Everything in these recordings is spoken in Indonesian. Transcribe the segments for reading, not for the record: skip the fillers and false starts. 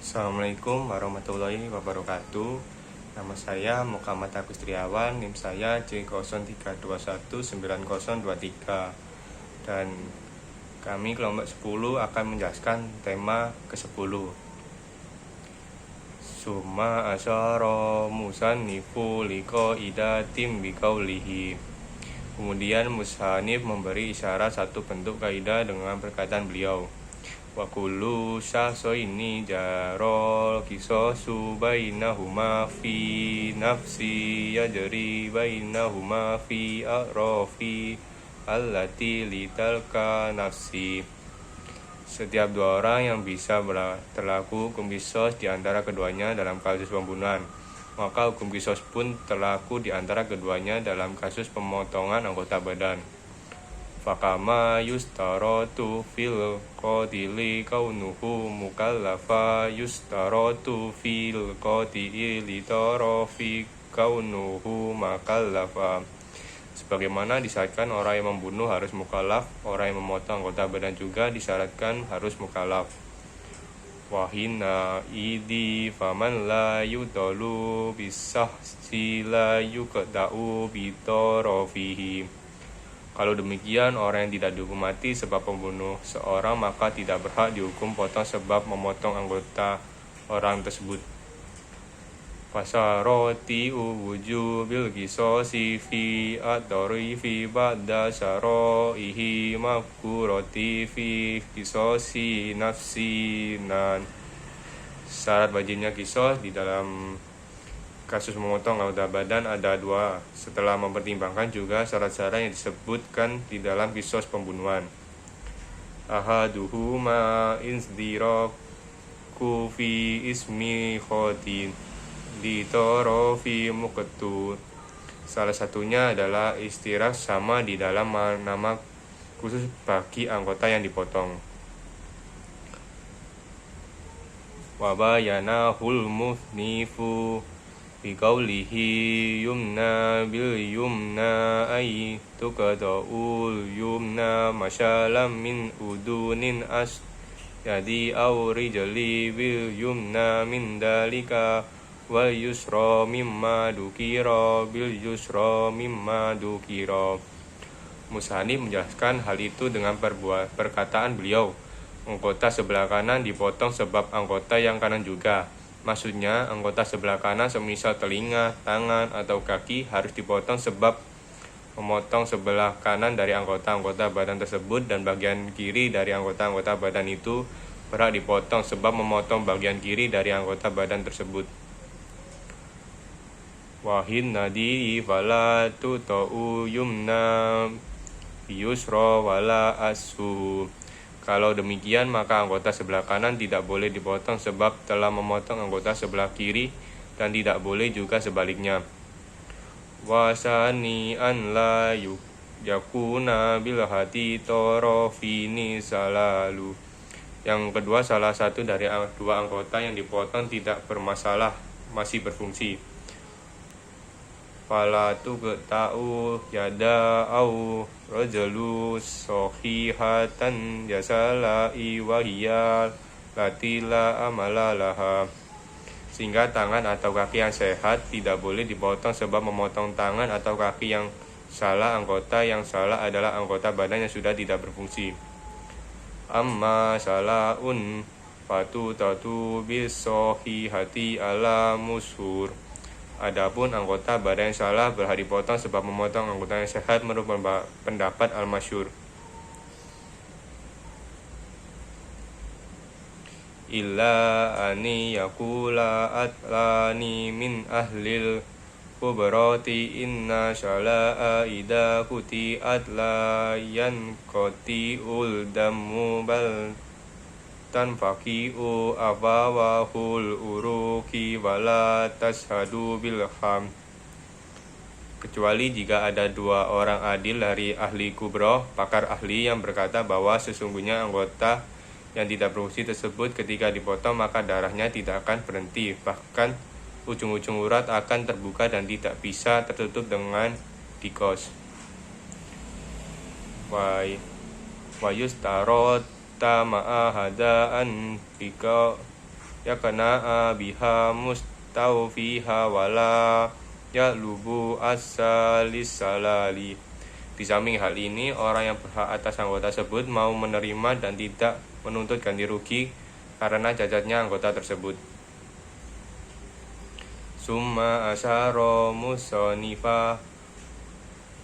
Assalamualaikum warahmatullahi wabarakatuh. Nama saya Muhammad Agus Triawan, NIM saya J03219023. Dan kami kelompok 10 akan menjelaskan tema ke-10. Summa asyara musannifu liqaidatim biqaulihi. Kemudian musannif memberi isyarat satu bentuk kaidah dengan perkataan beliau. Wa kullu syahsaini jarol qisasu bainahuma fi nafsi yajri bainahuma fi a'rafi allati litalka nafsi. Setiap dua orang yang bisa terlaku hukum qisas di antara keduanya dalam kasus pembunuhan, maka hukum qisas pun terlaku di antara keduanya dalam kasus pemotongan anggota badan. Fakama yustaratu fil qatili kaunuhu mukallafa yustaratu fil qatili tarafi kaunuhu makallafa. Sebagaimana disyaratkan orang yang membunuh harus mukallaf, orang yang memotong anggota badan juga disyaratkan harus mukallaf. Wahina idi faman la yutalu bisahsi la yuqda'u bitarafihi. Kalau demikian, orang yang tidak dihukum mati sebab membunuh seorang maka tidak berhak dihukum potong sebab memotong anggota orang tersebut. Fasaroti wujubil qisasi fi at-tarifi ba'da syara'ihi mafkurati fi qisasi nafsinan. Syarat wajibnya qisas di dalam kasus memotong anggota badan ada dua, setelah mempertimbangkan juga syarat-syarat yang disebutkan di dalam qisas pembunuhan. Ahaduhuma inzdiraku fi ismi khotin ditorofi muqtu. Salah satunya adalah istirak sama di dalam nama khusus bagi anggota yang dipotong. Wabayanahul musnifu biqaulihi yumna bil yumna ay tuqada'ul yumna masyalam min udunin jadi aw rijali bil yumna min dalika wa yusra mimma dukira bil yusra mimma dukira. Musannif menjelaskan hal itu dengan perkataan beliau, anggota sebelah kanan dipotong sebab anggota yang kanan juga. Maksudnya, anggota sebelah kanan semisal telinga, tangan, atau kaki harus dipotong sebab memotong sebelah kanan dari anggota-anggota badan tersebut dan bagian kiri dari anggota-anggota badan itu berhak dipotong sebab memotong bagian kiri dari anggota badan tersebut. Wahin nadi fala tuta'u yumna yusra wala asu. Kalau demikian, maka anggota sebelah kanan tidak boleh dipotong sebab telah memotong anggota sebelah kiri dan tidak boleh juga sebaliknya. Wasani an la yakuna bil hati torofini salalu. Yang kedua, salah satu dari dua anggota yang dipotong tidak bermasalah, masih berfungsi. Fala tuqta'u yada au rajulu sohihatan yasala'i wahiyal latila amalalaha. Sehingga tangan atau kaki yang sehat tidak boleh dipotong sebab memotong tangan atau kaki yang salah. Anggota yang salah adalah anggota badan yang sudah tidak berfungsi. Amma salahun fatu tatu bisohihati ala mushur. Adapun anggota badan yang salah berhak dipotong sebab memotong anggota yang sehat menurut pendapat al-masyhur. Illa ani yakula atlani min ahlil kubrati inna syala'a ida kuti atlayan koti ul damu bal tanfaqi'u afawahul uruki wala tashhadu bilham. Kecuali jika ada dua orang adil dari ahli kubroh, pakar ahli yang berkata bahwa sesungguhnya anggota yang tidak berfungsi tersebut ketika dipotong maka darahnya tidak akan berhenti, bahkan ujung-ujung urat akan terbuka dan tidak bisa tertutup dengan dikos. Wa yustarot ma'a hadaan yakna'a biha mustawfiha wala ya'lubu as-salis salali. Di samping hal ini, orang yang berhak atas anggota tersebut mau menerima dan tidak menuntut ganti rugi karena cacatnya anggota tersebut. Summa asyara musanifa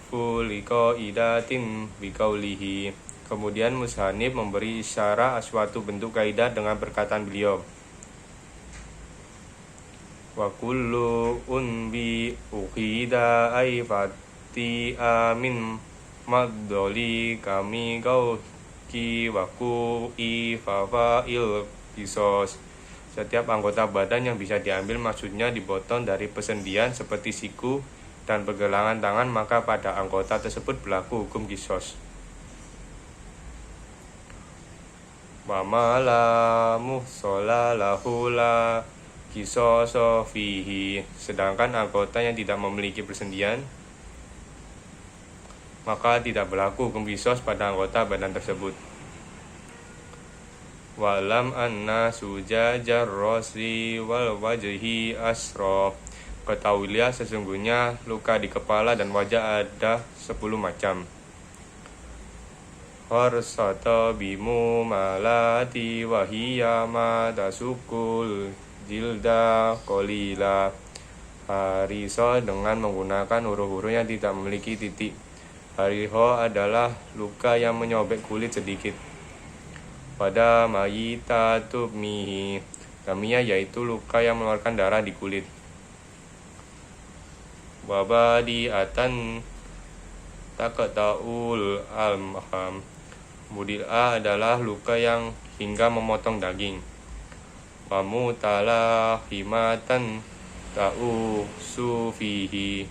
fuliko idatin bikaulihi. Kemudian mushanif memberi isyarat suatu bentuk kaidah dengan perkataan beliau. Wa kullu unbi uqida ay fati amin maddoli kami ki waku fafail kisos. Setiap anggota badan yang bisa diambil maksudnya dipotong dari persendian seperti siku dan pergelangan tangan, maka pada anggota tersebut berlaku hukum kisos. Wa ma la muhsola lahu la kisoso fihi. Sedangkan anggota yang tidak memiliki persendian, maka tidak berlaku hukum kisos pada anggota badan tersebut. Walam anna sujajar rosli wal wajhi asro. Ketahuilah sesungguhnya luka di kepala dan wajah ada 10 macam. Horsata bimu malati wahiyama tasukul jilda kolila. Hariso dengan menggunakan huruf-huruf yang tidak memiliki titik. Hariho adalah luka yang menyobek kulit sedikit. Pada mayita tubmihi, damia yaitu luka yang mengeluarkan darah di kulit. Wabadi atan takataul almaham. Mudi'a adalah luka yang hingga memotong daging. Wamutala himatan ta'u sufihi.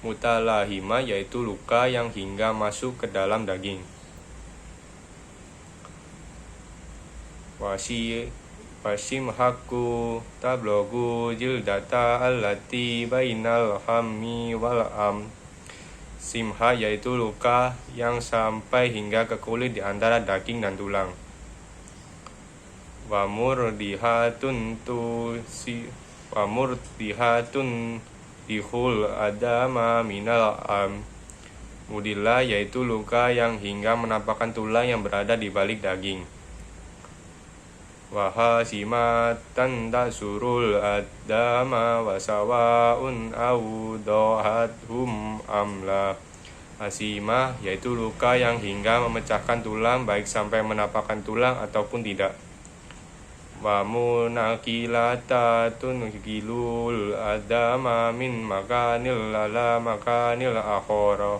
Mutalahima yaitu luka yang hingga masuk ke dalam daging. Wasim haku tablogu jildata allati bainal hammi wal am. Simha yaitu luka yang sampai hingga ke kulit di antara daging dan tulang. Wamurdihatun dihul adama minal am. Mudillah yaitu luka yang hingga menampakkan tulang yang berada di balik daging. Wahasimatan tasurul adama wasawaun awdohathum amla. Hasimah yaitu luka yang hingga memecahkan tulang baik sampai menampakkan tulang ataupun tidak. Wa munakilatatun gilul adama min makanil ala makanil akhara.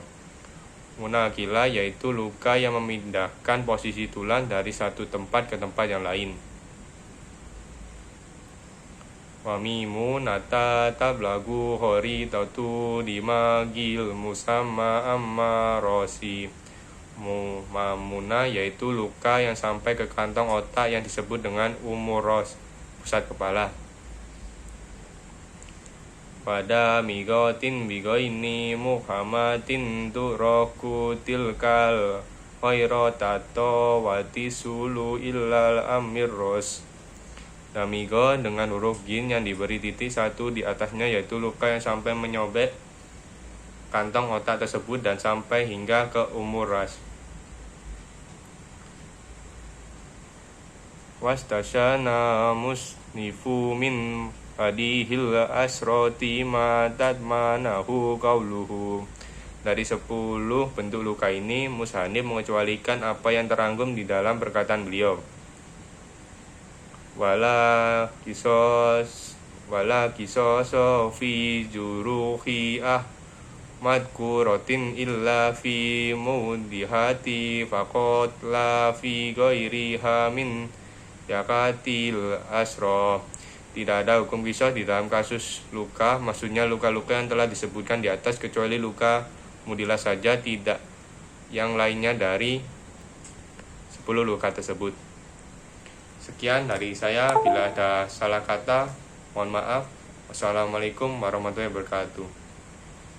Munakila yaitu luka yang memindahkan posisi tulang dari satu tempat ke tempat yang lain. Wa mimu nata tablagu hori tatu dimagil musamma amma rosi. Mamuna yaitu luka yang sampai ke kantong otak yang disebut dengan umuros, pusat kepala. Pada migotin bigoini muhammadin turoku tilkal khairotato watisulu illal amirros. Damigo dengan huruf gin yang diberi titik 1 di atasnya yaitu luka yang sampai menyobek kantong otak tersebut dan sampai hingga ke umur ras. Wastasyana musnifu min hadihil asroti ma tadmanahu qauluhu. Dari 10 bentuk luka ini, mushanif mengecualikan apa yang terangkum di dalam perkataan beliau. Wala kisoso fi juruhi madkurotin illa fi mudihati faqat la fi ghairiha min yakatil asro. Tidak ada hukum kisos di dalam kasus luka, maksudnya luka-luka yang telah disebutkan di atas kecuali luka mudilah saja, tidak yang lainnya dari 10 luka tersebut. Sekian dari saya, bila ada salah kata mohon maaf. Wassalamualaikum warahmatullahi wabarakatuh.